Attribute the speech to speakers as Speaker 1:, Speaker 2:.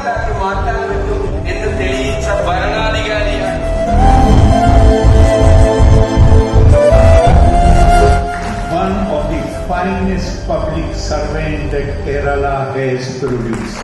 Speaker 1: ഉണ്ടാക്കി മാറ്റാൻ പറ്റും എന്ന് തെളിയിച്ച ഭരണാധികാരിയാണ്.
Speaker 2: One of the finest public servants that Kerala has produced.